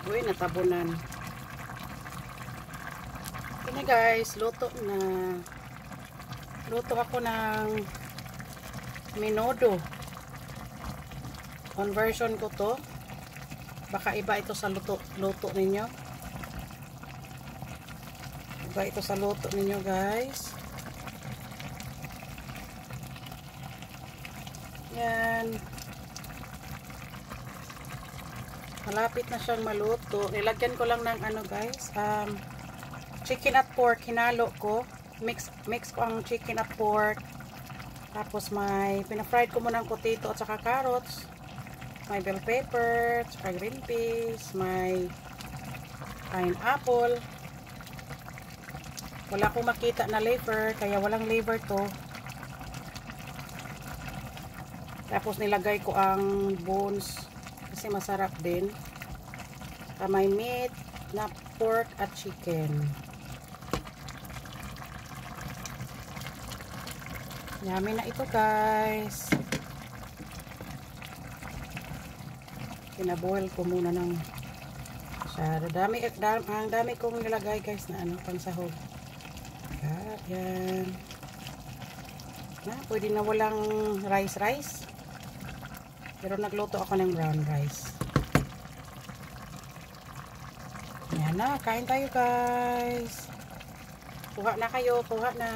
Uy, natabunan. Ini guys, luto na. Luto ako ng menudo. Conversion ko to. Baka iba ito sa luto ninyo. Iba ito sa luto ninyo guys. Yan. Malapit na siyang maluto. Nilagyan ko lang ng ano guys, chicken at pork. Hinalo ko. Mix ko ang chicken at pork. Tapos may pina-fried ko muna ng potato at saka carrots. May bell pepper, saka green peas, may pineapple. Wala akong makita na liver, kaya walang liver to. Tapos nilagay ko ang bones kasi masarap din. May meat na pork at chicken. Yummy na ito guys. Pinaboil ko muna ng masyado. Ang dami kong nilagay guys na ano, pansahog. Yan. Pwede na walang rice. Pero nagluto ako ng brown rice. Yan na, kain tayo guys. Kuha na kayo, kuha na.